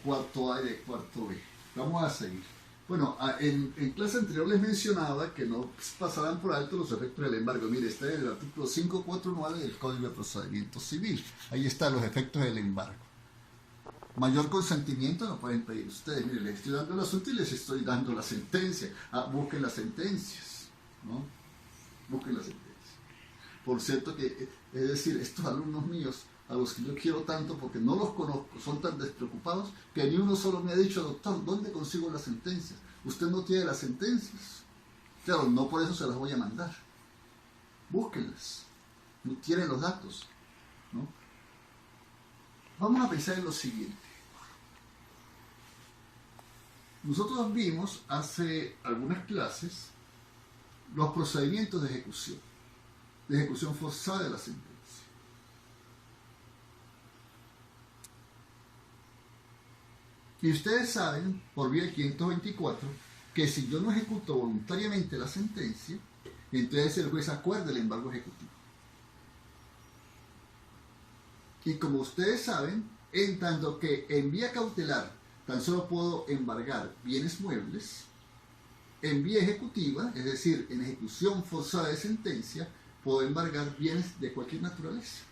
cuarto A y de cuarto B. Vamos a seguir. Bueno, en clase anterior les mencionaba que no pasarán por alto los efectos del embargo. Mire, está en el artículo 549 del Código de Procedimiento Civil. Ahí están los efectos del embargo. Mayor consentimiento no pueden pedir ustedes. Mire, les estoy dando el asunto y les estoy dando la sentencia. Busquen las sentencias, ¿no? Busquen las sentencias. Por cierto que, es decir, estos alumnos míos, a los que yo quiero tanto porque no los conozco, son tan despreocupados que ni uno solo me ha dicho, doctor, ¿dónde consigo las sentencias? Usted no tiene las sentencias. Claro, no por eso se las voy a mandar. Búsquenlas. No tienen los datos, ¿no? Vamos a pensar en lo siguiente. Nosotros vimos hace algunas clases los procedimientos de ejecución forzada de la sentencia. Y ustedes saben, por vía del 524, que si yo no ejecuto voluntariamente la sentencia, entonces el juez acuerda el embargo ejecutivo. Y como ustedes saben, en tanto que en vía cautelar tan solo puedo embargar bienes muebles, en vía ejecutiva, es decir, en ejecución forzada de sentencia, puedo embargar bienes de cualquier naturaleza.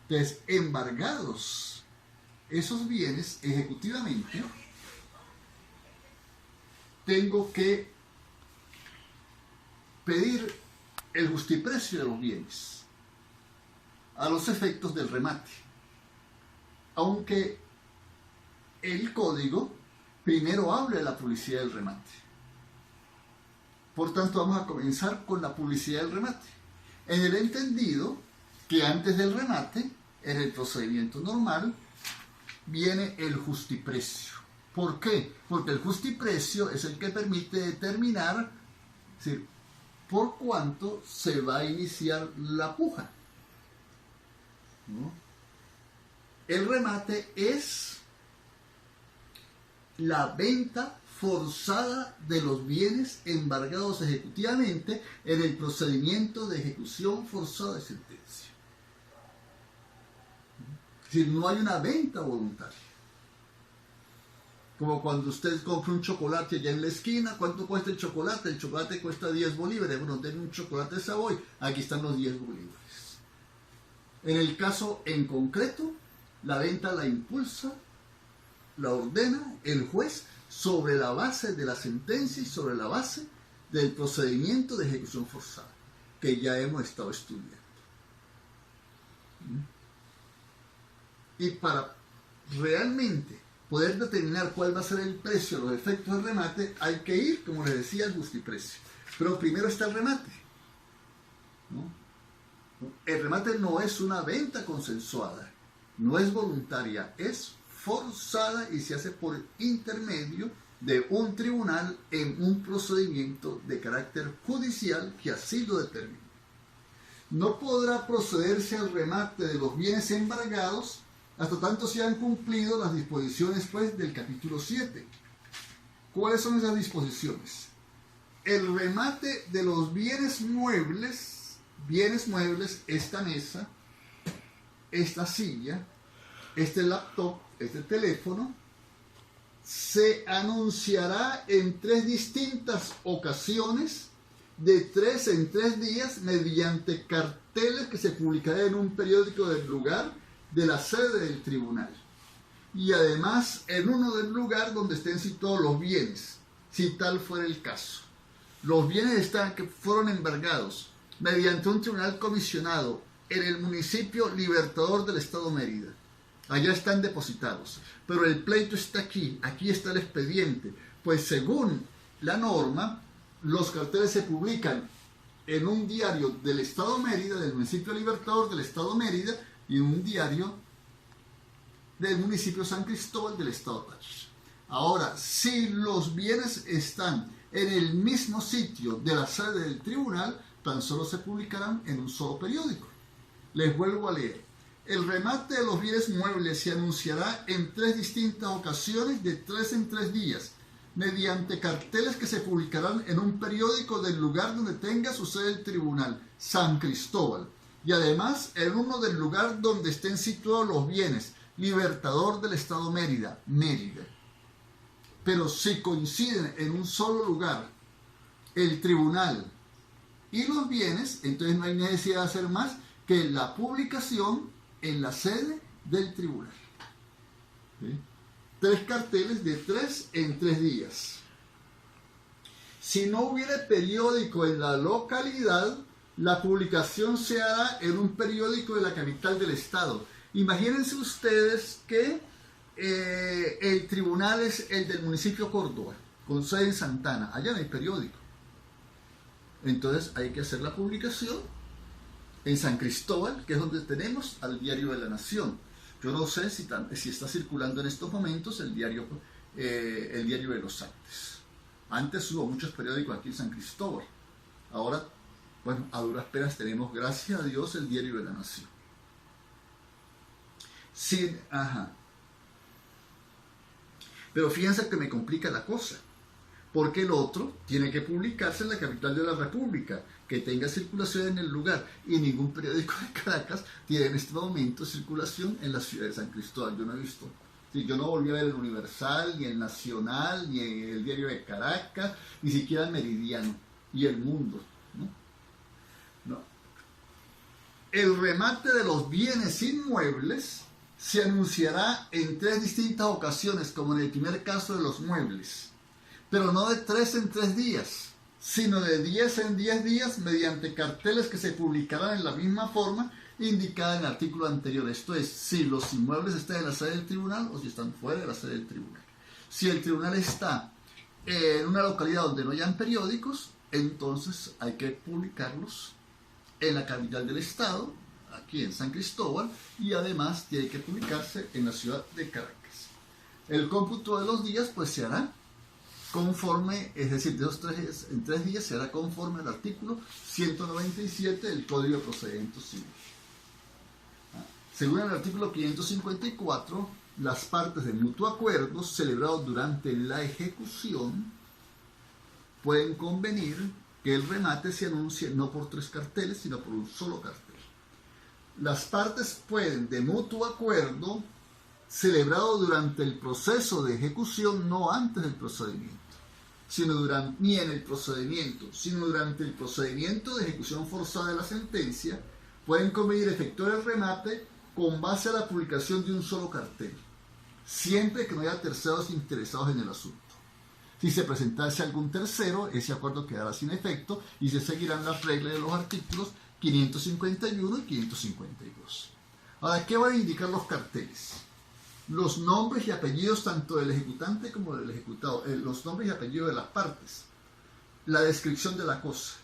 Entonces, embargados esos bienes ejecutivamente, tengo que pedir el justiprecio de los bienes a los efectos del remate, aunque el código primero habla de la publicidad del remate. Por tanto, vamos a comenzar con la publicidad del remate, en el entendido que antes del remate, en el procedimiento normal, viene el justiprecio. ¿Por qué? Porque el justiprecio es el que permite determinar, es decir, por cuánto se va a iniciar la puja, ¿no? El remate es la venta forzada de los bienes embargados ejecutivamente en el procedimiento de ejecución forzada de sentencia. Es decir, no hay una venta voluntaria. Como cuando usted compra un chocolate allá en la esquina, ¿cuánto cuesta el chocolate? El chocolate cuesta 10 bolívares. Bueno, denme un chocolate Savoy, aquí están los 10 bolívares. En el caso en concreto, la venta la impulsa, la ordena el juez sobre la base de la sentencia y sobre la base del procedimiento de ejecución forzada, que ya hemos estado estudiando. Y para realmente poder determinar cuál va a ser el precio, los efectos del remate, hay que ir, como les decía, al justiprecio. Pero primero está el remate, ¿no? El remate no es una venta consensuada, no es voluntaria, es forzada y se hace por intermedio de un tribunal en un procedimiento de carácter judicial que así lo determine. No podrá procederse al remate de los bienes embargados hasta tanto se han cumplido las disposiciones pues, del capítulo 7. ¿Cuáles son esas disposiciones? El remate de los bienes muebles, esta mesa, esta silla, este laptop, este teléfono, se anunciará en 3 distintas ocasiones, de 3 en 3 días, mediante carteles que se publicarán en un periódico del lugar de la sede del tribunal, y además en uno del lugar donde estén situados los bienes, si tal fuera el caso. Los bienes que fueron embargados mediante un tribunal comisionado en el municipio Libertador del Estado Mérida. Allá están depositados, pero el pleito está aquí está el expediente, pues según la norma, los carteles se publican en un diario del Estado Mérida, del municipio Libertador del Estado Mérida, y un diario del municipio San Cristóbal del Estado Táchira. Ahora, si los bienes están en el mismo sitio de la sede del tribunal, tan solo se publicarán en un solo periódico. Les vuelvo a leer. El remate de los bienes muebles se anunciará en 3 distintas ocasiones de 3 en 3 días, mediante carteles que se publicarán en un periódico del lugar donde tenga su sede el tribunal, San Cristóbal, y además en uno del lugar donde estén situados los bienes, Libertador del Estado Mérida, Mérida. Pero si coinciden en un solo lugar el tribunal y los bienes, entonces no hay necesidad de hacer más que la publicación en la sede del tribunal. ¿Sí? 3 carteles de 3 en 3 días. Si no hubiera periódico en la localidad, la publicación se hará en un periódico de la capital del estado. Imagínense ustedes que el tribunal es el del municipio Córdoba, con sede en Santana. Allá no hay periódico. Entonces hay que hacer la publicación en San Cristóbal, que es donde tenemos al Diario de la Nación. Yo no sé si está circulando en estos momentos el diario de los Andes. Antes hubo muchos periódicos aquí en San Cristóbal. Ahora, bueno, a duras penas tenemos, gracias a Dios, el Diario de la Nación. Sí, ajá. Pero fíjense que me complica la cosa, porque el otro tiene que publicarse en la capital de la República, que tenga circulación en el lugar, y ningún periódico de Caracas tiene en este momento circulación en la ciudad de San Cristóbal. Yo no he visto. Sí, yo no volví a ver el Universal, ni el Nacional, ni el Diario de Caracas, ni siquiera el Meridiano y el Mundo. No. El remate de los bienes inmuebles se anunciará en 3 distintas ocasiones, como en el primer caso de los muebles, pero no de 3 en 3 días, sino de 10 en 10 días mediante carteles que se publicarán en la misma forma indicada en el artículo anterior. Esto es, si los inmuebles están en la sede del tribunal o si están fuera de la sede del tribunal. Si el tribunal está en una localidad donde no hayan periódicos, entonces hay que publicarlos en la capital del estado, aquí en San Cristóbal, y además tiene que publicarse en la ciudad de Caracas. El cómputo de los días pues se hará conforme, es decir, de los 3 en 3 días se hará conforme al artículo 197 del Código de Procedimientos Civiles. Según el artículo 554, las partes de mutuo acuerdo celebrados durante la ejecución pueden convenir que el remate se anuncie no por 3 carteles, sino por un solo cartel. Las partes pueden, de mutuo acuerdo, celebrado durante el proceso de ejecución, no antes del procedimiento, ni en el procedimiento, sino durante el procedimiento de ejecución forzada de la sentencia, pueden convenir efectuar el remate con base a la publicación de un solo cartel, siempre que no haya terceros interesados en el asunto. Si se presentase algún tercero, ese acuerdo quedará sin efecto y se seguirán las reglas de los artículos 551 y 552. Ahora, ¿qué van a indicar los carteles? Los nombres y apellidos tanto del ejecutante como del ejecutado, los nombres y apellidos de las partes, la descripción de la cosa,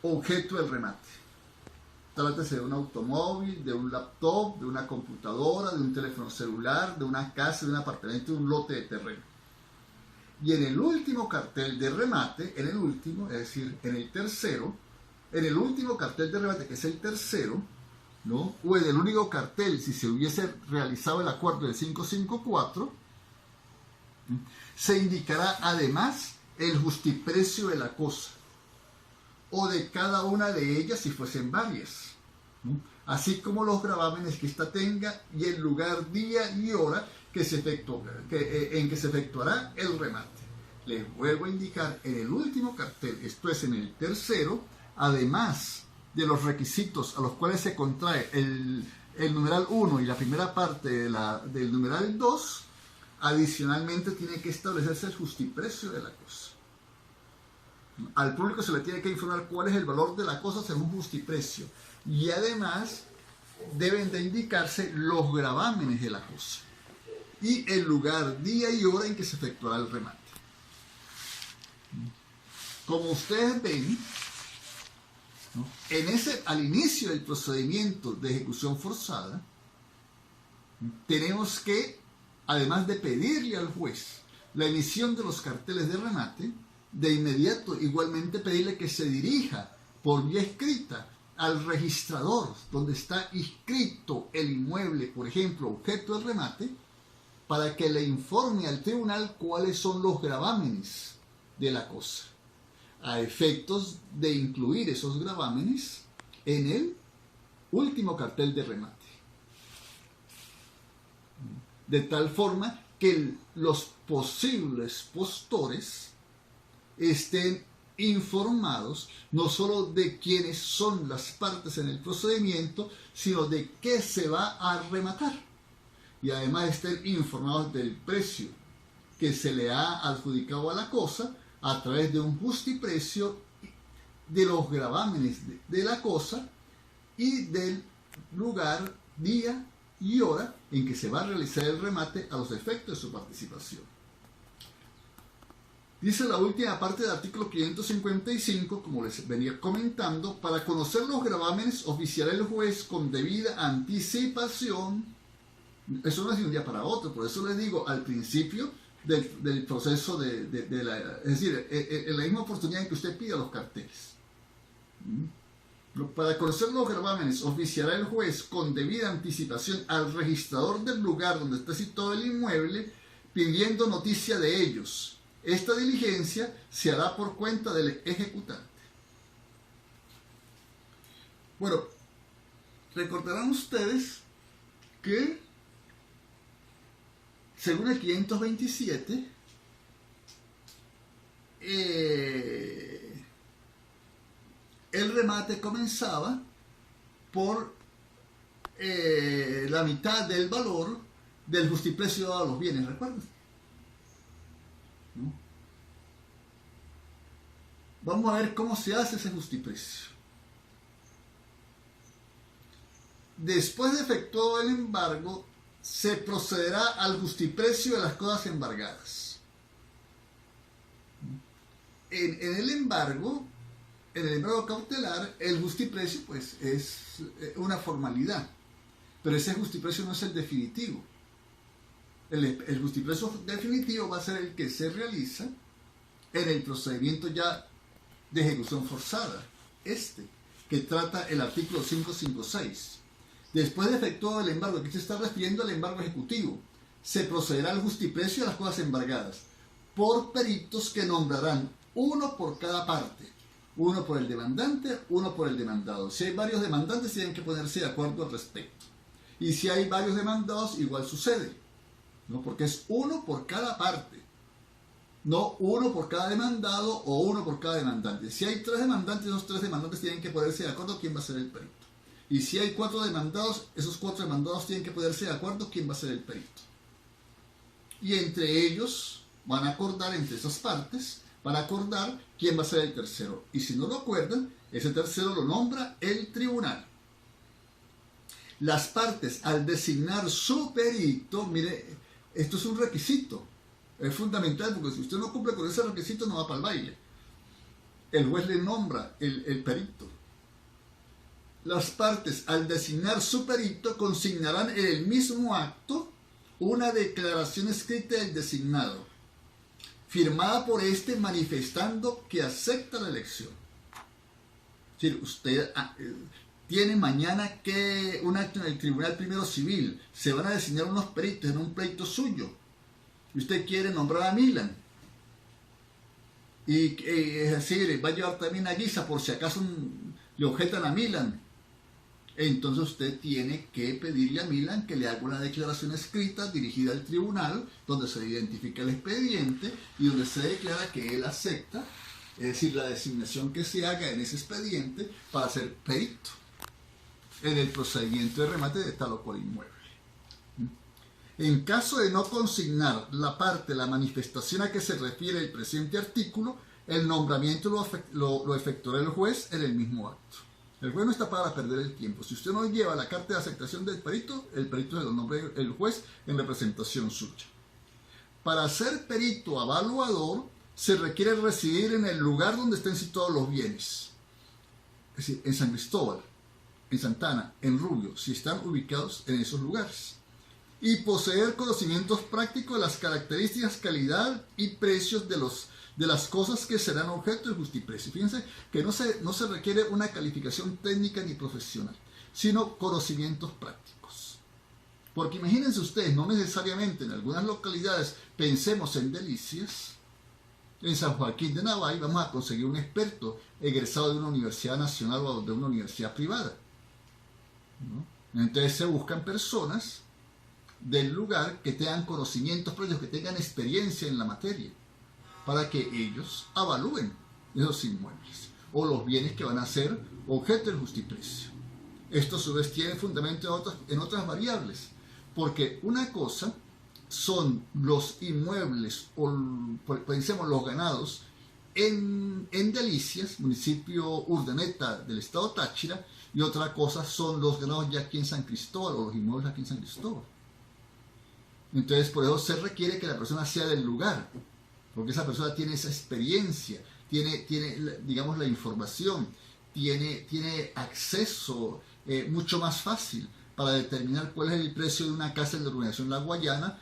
objeto del remate. Trátese de un automóvil, de un laptop, de una computadora, de un teléfono celular, de una casa, de un apartamento, de un lote de terreno. Y en el último cartel de remate, en el último, es decir, en el tercero, en el último cartel de remate, que es el tercero, ¿no? O en el único cartel, si se hubiese realizado el acuerdo del 554, se indicará además el justiprecio de la cosa, o de cada una de ellas si fuesen varias, ¿no? Así como los gravámenes que ésta tenga y el lugar, día y hora en que se efectuará el remate. Les vuelvo a indicar en el último cartel, esto es en el tercero, además de los requisitos a los cuales se contrae el numeral 1 y la primera parte del numeral 2, adicionalmente tiene que establecerse el justiprecio de la cosa. Al público se le tiene que informar cuál es el valor de la cosa según justiprecio, y además deben de indicarse los gravámenes de la cosa y el lugar, día y hora en que se efectuará el remate. Como ustedes ven, ¿no?, al inicio del procedimiento de ejecución forzada, tenemos que, además de pedirle al juez la emisión de los carteles de remate, de inmediato igualmente pedirle que se dirija por vía escrita al registrador donde está inscrito el inmueble, por ejemplo, objeto del remate, para que le informe al tribunal cuáles son los gravámenes de la cosa. a efectos de incluir esos gravámenes en el último cartel de remate. De tal forma que los posibles postores estén informados no solo de quiénes son las partes en el procedimiento, sino de qué se va a rematar. Y además estén informados del precio que se le ha adjudicado a la cosa a través de un justiprecio, de los gravámenes de la cosa y del lugar, día y hora en que se va a realizar el remate a los efectos de su participación. Dice la última parte del artículo 555, como les venía comentando, para conocer los gravámenes oficiará el juez con debida anticipación. Eso no es de un día para otro, por eso les digo al principio del proceso es decir, en la misma oportunidad en que usted pida los carteles. Para conocer los gravámenes oficiará el juez con debida anticipación al registrador del lugar donde está situado el inmueble, pidiendo noticia de ellos. Esta diligencia se hará por cuenta del ejecutante. Bueno, recordarán ustedes que según el 527, el remate comenzaba por la mitad del valor del justiprecio dado a los bienes, ¿recuerdan? ¿No? Vamos a ver cómo se hace ese justiprecio. Después de efectuado el embargo, se procederá al justiprecio de las cosas embargadas. En el embargo cautelar, el justiprecio pues es una formalidad, pero ese justiprecio no es el definitivo. El justiprecio definitivo va a ser el que se realiza en el procedimiento ya de ejecución forzada, que trata el artículo 556. Después de efectuado el embargo, aquí se está refiriendo al embargo ejecutivo, se procederá al justiprecio de las cosas embargadas por peritos que nombrarán uno por cada parte, uno por el demandante, uno por el demandado. Si hay varios demandantes, tienen que ponerse de acuerdo al respecto. Y si hay varios demandados, igual sucede, ¿no? Porque es uno por cada parte, no uno por cada demandado o uno por cada demandante. Si hay 3 demandantes, esos 3 demandantes tienen que ponerse de acuerdo quién va a ser el perito. Y si hay 4 demandados, esos 4 demandados tienen que ponerse de acuerdo quién va a ser el perito. Y entre ellos van a acordar, entre esas partes, van a acordar quién va a ser el tercero. Y si no lo acuerdan, ese tercero lo nombra el tribunal. Las partes, al designar su perito, mire, esto es un requisito. Es fundamental, porque si usted no cumple con ese requisito, no va para el baile. El juez le nombra el perito. Las partes, al designar su perito, consignarán en el mismo acto una declaración escrita del designado, firmada por éste manifestando que acepta la elección. Es decir, usted tiene mañana un acto en el Tribunal Primero Civil, se van a designar unos peritos en un pleito suyo, y usted quiere nombrar a Milan, y es decir, va a llevar también a Guisa por si acaso le objetan a Milan. Entonces usted tiene que pedirle a Milan que le haga una declaración escrita dirigida al tribunal, donde se identifica el expediente y donde se declara que él acepta, es decir, la designación que se haga en ese expediente para ser perito en el procedimiento de remate de tal o cual inmueble. En caso de no consignar la manifestación a que se refiere el presente artículo, el nombramiento lo efectuará el juez en el mismo acto. El juez no está para perder el tiempo. Si usted no lleva la carta de aceptación del perito, el perito se lo nombra el juez en representación suya. Para ser perito avaluador, se requiere residir en el lugar donde estén situados los bienes. Es decir, en San Cristóbal, en Santana, en Rubio, si están ubicados en esos lugares. Y poseer conocimientos prácticos de las características, calidad y precios de las cosas que serán objeto de justiprecio. Fíjense que no se requiere una calificación técnica ni profesional, sino conocimientos prácticos. Porque imagínense ustedes, no necesariamente en algunas localidades pensemos en Delicias, en San Joaquín de Navay vamos a conseguir un experto egresado de una universidad nacional o de una universidad privada, ¿no? Entonces se buscan personas del lugar que tengan conocimientos propios, que tengan experiencia en la materia, para que ellos avalúen esos inmuebles o los bienes que van a ser objeto del justiprecio. Esto a su vez tiene fundamento en otras variables, porque una cosa son los inmuebles o pensemos los ganados en Delicias, municipio Urdaneta del estado Táchira, y otra cosa son los ganados ya aquí en San Cristóbal o los inmuebles aquí en San Cristóbal. Entonces por eso se requiere que la persona sea del lugar, porque esa persona tiene esa experiencia, tiene digamos la información, tiene acceso mucho más fácil para determinar cuál es el precio de una casa en la urbanización La Guayana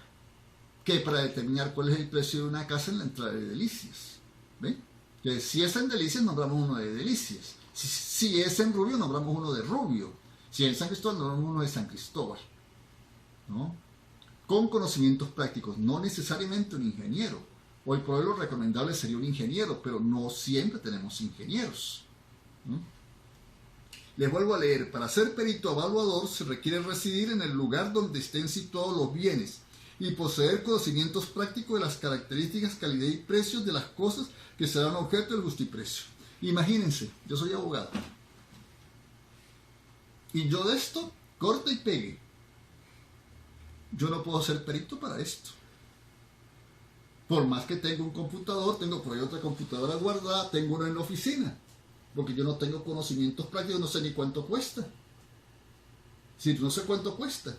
que para determinar cuál es el precio de una casa en la entrada de Delicias. ¿Ven? Que si es en Delicias, nombramos uno de Delicias. Si es en Rubio, nombramos uno de Rubio. Si es en San Cristóbal, nombramos uno de San Cristóbal, ¿no? Con conocimientos prácticos, no necesariamente un ingeniero. Hoy por hoy lo recomendable sería un ingeniero, pero no siempre tenemos ingenieros, ¿no? Les vuelvo a leer: para ser perito evaluador se requiere residir en el lugar donde estén situados los bienes y poseer conocimientos prácticos de las características, calidad y precios de las cosas que serán objeto del justiprecio. Imagínense, yo soy abogado y yo de esto corte y pegue. Yo no puedo ser perito para esto. Por más que tenga un computador, tengo por ahí otra computadora guardada, tengo uno en la oficina, porque yo no tengo conocimientos prácticos, no sé ni cuánto cuesta. Si no sé cuánto cuesta,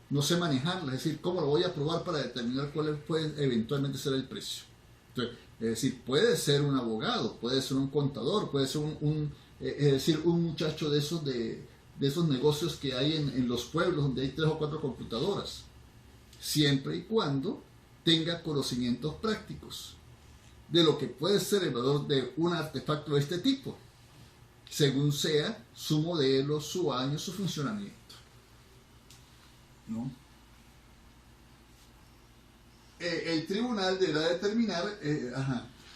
no sé manejarla, es decir, cómo lo voy a probar para determinar cuál puede eventualmente ser el precio. Entonces, es decir, puede ser un abogado, puede ser un contador, puede ser un muchacho de esos negocios que hay en los pueblos donde hay 3 o 4 computadoras, siempre y cuando tenga conocimientos prácticos de lo que puede ser el valor de un artefacto de este tipo, según sea su modelo, su año, su funcionamiento, ¿no? El tribunal deberá determinar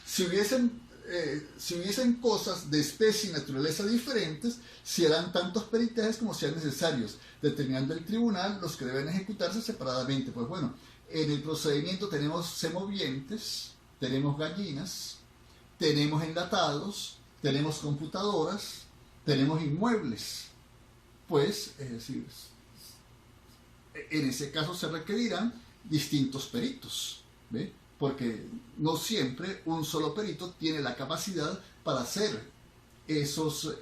si hubiesen cosas de especie y naturaleza diferentes, si harán tantos peritajes como sean necesarios, determinando el tribunal los que deben ejecutarse separadamente. Pues bueno, en el procedimiento tenemos semovientes, tenemos gallinas, tenemos enlatados, tenemos computadoras, tenemos inmuebles. Pues, es decir, en ese caso se requerirán distintos peritos, ¿ve? Porque no siempre un solo perito tiene la capacidad para hacer esos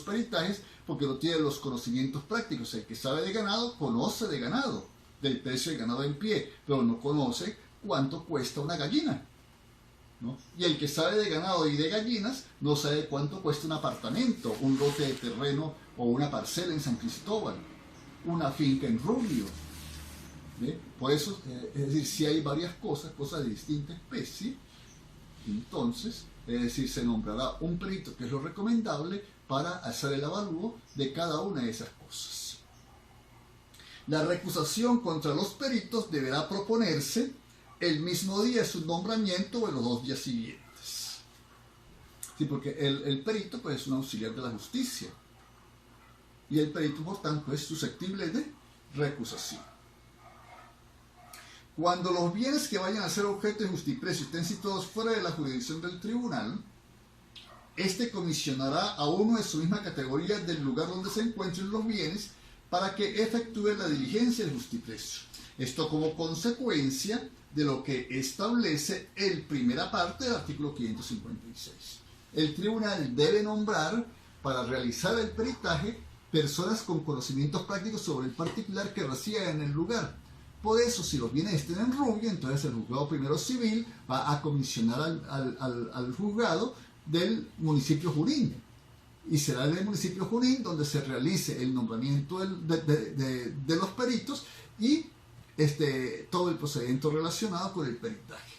peritajes, porque no tiene los conocimientos prácticos. El que sabe de ganado conoce de ganado, del precio de ganado en pie, pero no conoce cuánto cuesta una gallina, ¿no? Y el que sabe de ganado y de gallinas no sabe cuánto cuesta un apartamento, un lote de terreno o una parcela en San Cristóbal, una finca en Rubio, ¿ve? Por eso, es decir, si hay varias cosas de distinta especie, entonces, es decir, se nombrará un perito, que es lo recomendable, para hacer el avalúo de cada una de esas cosas. La recusación contra los peritos deberá proponerse el mismo día de su nombramiento o en los 2 días siguientes. Sí, porque el perito pues, es un auxiliar de la justicia, y el perito, por tanto, es susceptible de recusación. Cuando los bienes que vayan a ser objeto de justiprecio estén situados fuera de la jurisdicción del tribunal, este comisionará a uno de su misma categoría del lugar donde se encuentren los bienes para que efectúe la diligencia del justiprecio. Esto como consecuencia de lo que establece el primera parte del artículo 556. El tribunal debe nombrar para realizar el peritaje personas con conocimientos prácticos sobre el particular que resida en el lugar. Por eso, si los bienes estén en Rubio, entonces el juzgado primero civil va a comisionar al juzgado del municipio Junín, y será en el municipio Junín donde se realice el nombramiento de los peritos y todo el procedimiento relacionado con el peritaje.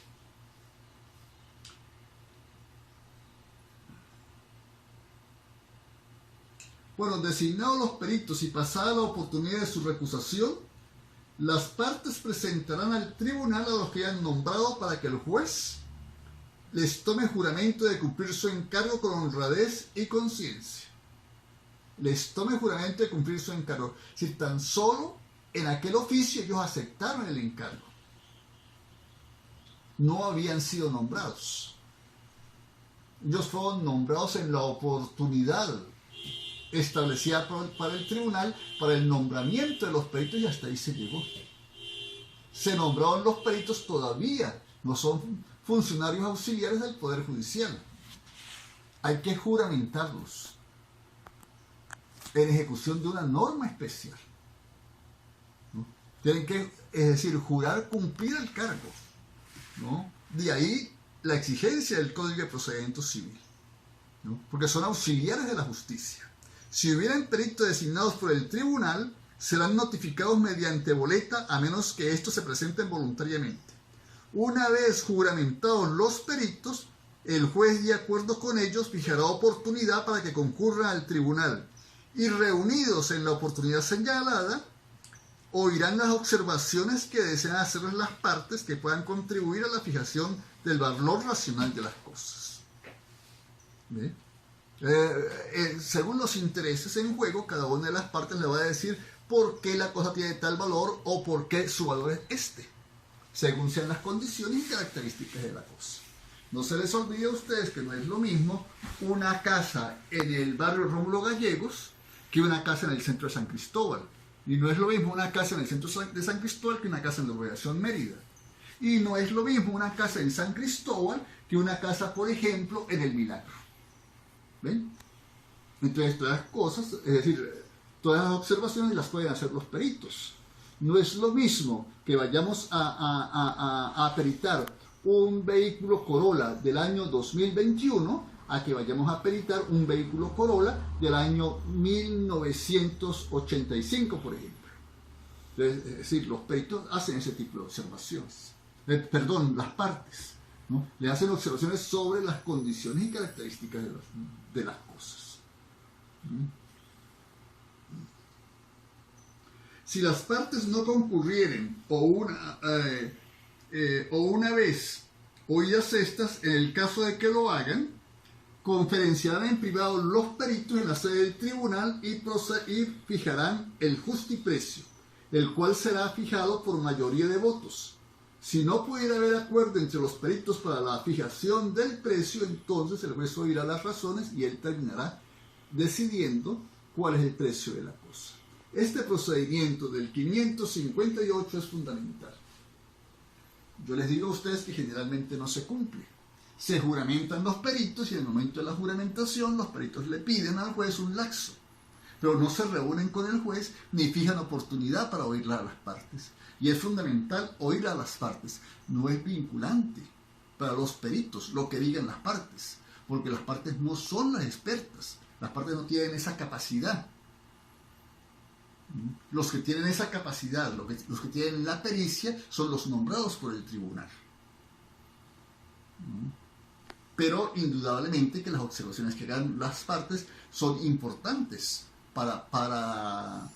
Bueno, designados los peritos y pasada la oportunidad de su recusación, Las partes presentarán al tribunal a los que hayan nombrado para que el juez les tome juramento de cumplir su encargo con honradez y conciencia. Les tome juramento de cumplir su encargo. Si tan solo en aquel oficio ellos aceptaron el encargo. No habían sido nombrados. Ellos fueron nombrados en la oportunidad establecida para el tribunal para el nombramiento de los peritos, y hasta ahí se llegó. Se nombraron los peritos, todavía no son funcionarios auxiliares del Poder Judicial. Hay que juramentarlos en ejecución de una norma especial, ¿no? Tienen que, es decir, jurar cumplir el cargo, ¿no? De ahí la exigencia del Código de Procedimiento Civil, ¿no? Porque son auxiliares de la justicia. Si hubieran peritos designados por el tribunal, serán notificados mediante boleta a menos que estos se presenten voluntariamente. Una vez juramentados los peritos, el juez, de acuerdo con ellos, fijará oportunidad para que concurran al tribunal y, reunidos en la oportunidad señalada, oirán las observaciones que desean hacerles las partes que puedan contribuir a la fijación del valor racional de las cosas. ¿Ve? Según los intereses en juego, cada una de las partes le va a decir por qué la cosa tiene tal valor o por qué su valor es este, según sean las condiciones y características de la cosa. No se les olvide a ustedes que no es lo mismo una casa en el barrio Rómulo Gallegos que una casa en el centro de San Cristóbal. Y no es lo mismo una casa en el centro de San Cristóbal que una casa en la urbanización Mérida. Y no es lo mismo una casa en San Cristóbal que una casa, por ejemplo, en el Milagro. ¿Ven? Entonces, todas las cosas, es decir, todas las observaciones las pueden hacer los peritos. No es lo mismo que vayamos a peritar un vehículo Corolla del año 2021 a que vayamos a peritar un vehículo Corolla del año 1985, por ejemplo. Es decir, los peritos hacen ese tipo de observaciones. Las partes, ¿no? Le hacen observaciones sobre las condiciones y características de las cosas. Si las partes no concurrieren o una vez oídas estas, en el caso de que lo hagan, conferenciarán en privado los peritos en la sede del tribunal y fijarán el justiprecio, el cual será fijado por mayoría de votos. Si no pudiera haber acuerdo entre los peritos para la fijación del precio, entonces el juez oirá las razones y él terminará decidiendo cuál es el precio de la cosa. Este procedimiento del 558 es fundamental. Yo les digo a ustedes que generalmente no se cumple. Se juramentan los peritos y en el momento de la juramentación los peritos le piden al juez un laxo, pero no se reúnen con el juez ni fijan oportunidad para oír a las partes. Y es fundamental oír a las partes. No es vinculante para los peritos lo que digan las partes, porque las partes no son las expertas. Las partes no tienen esa capacidad. Los que tienen esa capacidad, los que tienen la pericia, son los nombrados por el tribunal. Pero indudablemente que las observaciones que hagan las partes son importantes para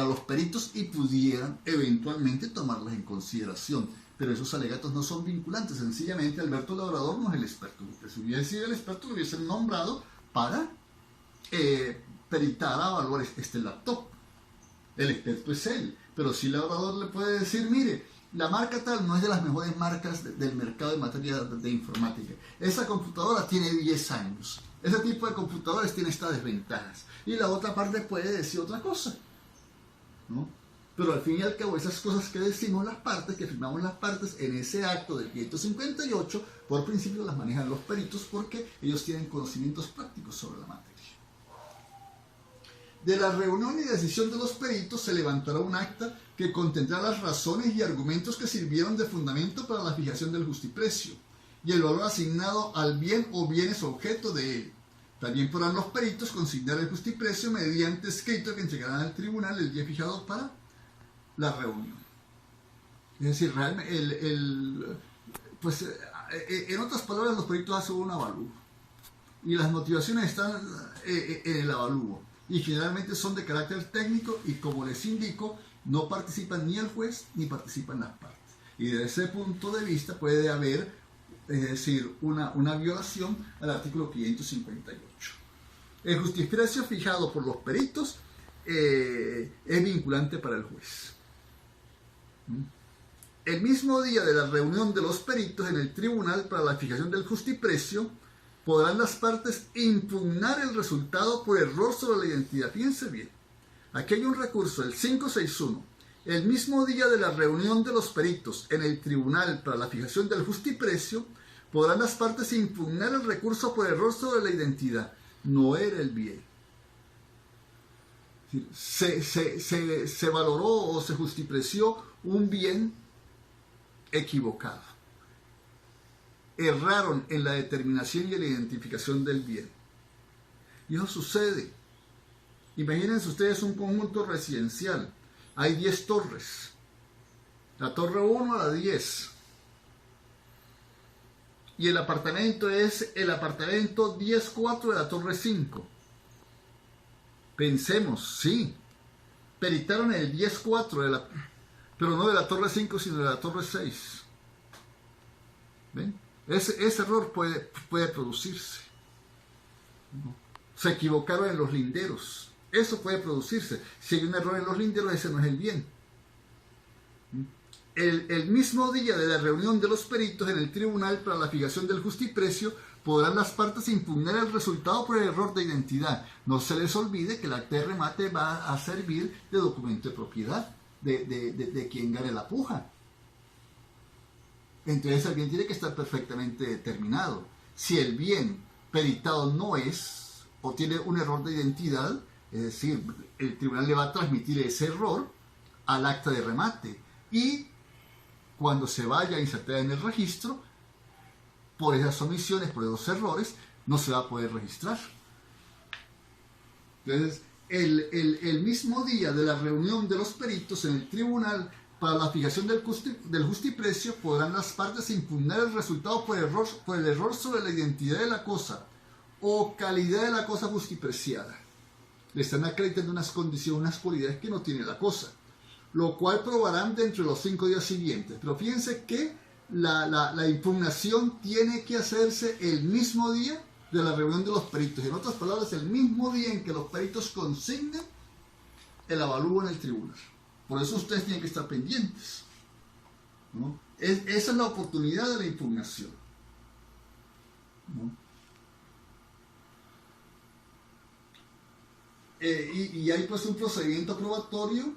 los peritos y pudieran eventualmente tomarlas en consideración. Pero esos alegatos no son vinculantes. Sencillamente Alberto Labrador no es el experto. Si hubiera sido el experto, lo hubiesen nombrado para peritar a evaluar este laptop. El experto es él. Pero si Labrador le puede decir, mire, la marca tal no es de las mejores marcas del mercado en materia de informática. Esa computadora tiene 10 años. Ese tipo de computadores tiene estas desventajas. Y la otra parte puede decir otra cosa, ¿no? Pero al fin y al cabo, esas cosas que decimos las partes, que firmamos las partes en ese acto del 558, por principio las manejan los peritos porque ellos tienen conocimientos prácticos sobre la materia. De la reunión y decisión de los peritos se levantará un acta que contendrá las razones y argumentos que sirvieron de fundamento para la fijación del justiprecio y el valor asignado al bien o bienes objeto de él. También podrán los peritos consignar el justiprecio mediante escrito que entregarán al tribunal el día fijado para la reunión. Es decir, realmente, en otras palabras, los peritos hacen un avalúo y las motivaciones están en el avalúo y generalmente son de carácter técnico y, como les indico, No participan ni el juez ni participan las partes. Y desde ese punto de vista puede haber, es decir, una violación al artículo 558. El justiprecio fijado por los peritos es vinculante para el juez. El mismo día de la reunión de los peritos en el tribunal para la fijación del justiprecio, podrán las partes impugnar el resultado por error sobre la identidad. Fíjense bien, aquí hay un recurso, el 561. El mismo día de la reunión de los peritos en el tribunal para la fijación del justiprecio, podrán las partes impugnar el recurso por error sobre la identidad. No era el bien. Se valoró o se justipreció un bien equivocado. Erraron en la determinación y en la identificación del bien. Y eso sucede. Imagínense ustedes un conjunto residencial. Hay 10 torres. La torre 1 a la 10. Y el apartamento es el apartamento 10-4 de la torre 5. Pensemos, sí. Peritaron el 10-4 pero no de la torre 5, sino de la torre 6. ¿Ven? Ese error puede producirse. Se equivocaron en los linderos. Eso puede producirse. Si hay un error en los linderos, ese no es el bien. El mismo día de la reunión de los peritos en el tribunal para la fijación del justiprecio, podrán las partes impugnar el resultado por el error de identidad. No se les olvide que el acta de remate va a servir de documento de propiedad de quien gane la puja. Entonces el bien tiene que estar perfectamente determinado. Si el bien peritado no es o tiene un error de identidad, es decir, el tribunal le va a transmitir ese error al acta de remate y cuando se vaya a insertar en el registro, por esas omisiones, por esos errores, no se va a poder registrar. Entonces, el mismo día de la reunión de los peritos en el tribunal para la fijación del justiprecio, podrán las partes impugnar el resultado por el error sobre la identidad de la cosa o calidad de la cosa justipreciada. Le están acreditando unas condiciones, unas cualidades que no tiene la cosa, lo cual probarán dentro de los 5 días siguientes. Pero fíjense que la impugnación tiene que hacerse el mismo día de la reunión de los peritos. En otras palabras, el mismo día en que los peritos consignen el avalúo en el tribunal. Por eso ustedes tienen que estar pendientes, ¿no? Esa es la oportunidad de la impugnación, ¿no? Y hay pues un procedimiento probatorio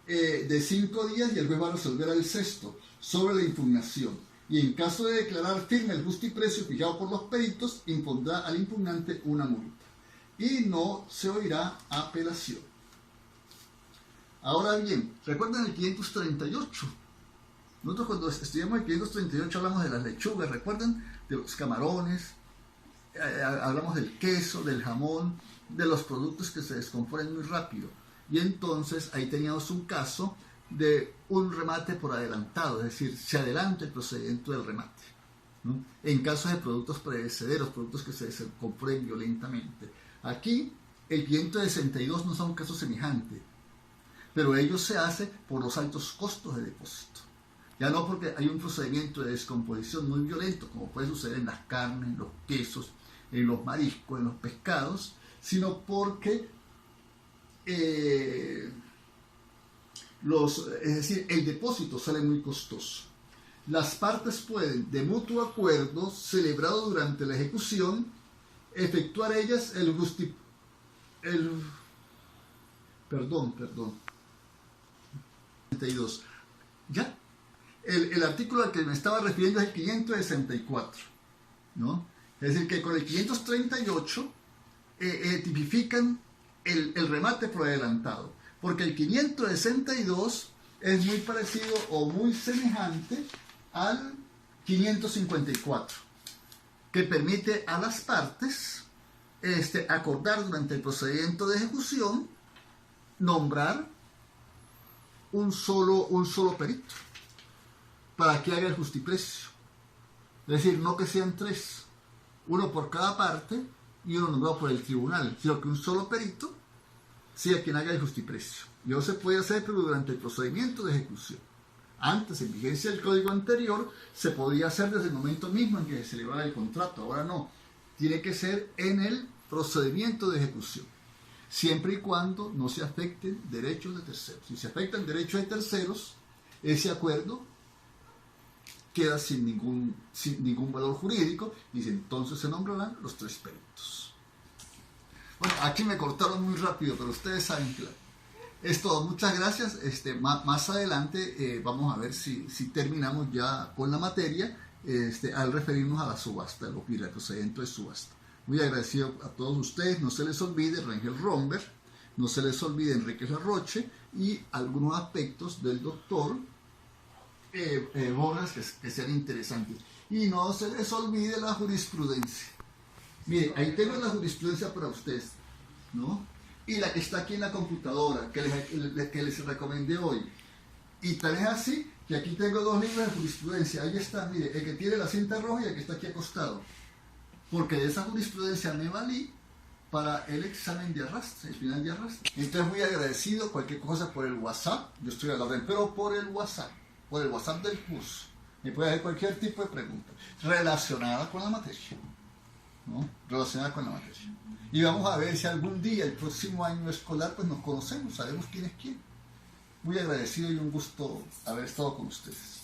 de 5 días y el juez va a resolver al 6º sobre la impugnación. Y en caso de declarar firme el justiprecio fijado por los peritos, impondrá al impugnante una multa. Y no se oirá apelación. Ahora bien, ¿recuerdan el 538? Nosotros cuando estudiamos el 538 hablamos de las lechugas, ¿recuerdan? De los camarones, hablamos del queso, del jamón, de los productos que se descomponen muy rápido. Y entonces ahí teníamos un caso de un remate por adelantado, es decir, se adelanta el procedimiento del remate, ¿no? En casos de productos perecederos, productos que se descomponen violentamente. Aquí el 562 no es un caso semejante, pero ello se hace por los altos costos de depósito. Ya no porque hay un procedimiento de descomposición muy violento, como puede suceder en las carnes, en los quesos, en los mariscos, en los pescados, sino porque es decir, el depósito sale muy costoso. Las partes pueden, de mutuo acuerdo, celebrado durante la ejecución, efectuar ellas ¿Ya? El artículo al que me estaba refiriendo es el 564, ¿no? Es decir, que con el 538 tipifican el remate por adelantado, porque el 562 es muy parecido o muy semejante al 554, que permite a las partes acordar durante el procedimiento de ejecución nombrar un solo perito para que haga el justiprecio. Es decir, no que sean 3, uno por cada parte y uno nombrado por el tribunal, sino que un solo perito sea quien haga el justiprecio. Y eso se puede hacer, pero durante el procedimiento de ejecución. Antes, en vigencia del código anterior, se podía hacer desde el momento mismo en que se celebrara el contrato. Ahora no. Tiene que ser en el procedimiento de ejecución, siempre y cuando no se afecten derechos de terceros. Si se afectan derechos de terceros, ese acuerdo queda sin ningún valor jurídico y entonces se nombrarán los 3 peritos. Bueno, aquí me cortaron muy rápido, pero ustedes saben que es todo. Muchas gracias. Más adelante vamos a ver si terminamos ya con la materia al referirnos a la subasta, el procedimiento de subasta. Muy agradecido a todos ustedes. No se les olvide Rangel Romberg, no se les olvide Enrique Larroche y algunos aspectos del doctor Borjas que sean interesantes. Y no se les olvide la jurisprudencia. Miren, ahí tengo la jurisprudencia para ustedes, ¿no? Y la que está aquí en la computadora, que les recomendé hoy. Y tal es así que aquí tengo 2 libros de jurisprudencia. Ahí está, mire, el que tiene la cinta roja y el que está aquí acostado. Porque de esa jurisprudencia me valí para el examen de arrastre, el final de arrastre. Entonces muy agradecido, cualquier cosa por el WhatsApp, yo estoy a la orden, pero por el WhatsApp del curso, me puede hacer cualquier tipo de pregunta relacionada con la materia, ¿no? Relacionada con la materia. Y vamos a ver si algún día, el próximo año escolar, pues nos conocemos, sabemos quién es quién. Muy agradecido y un gusto haber estado con ustedes.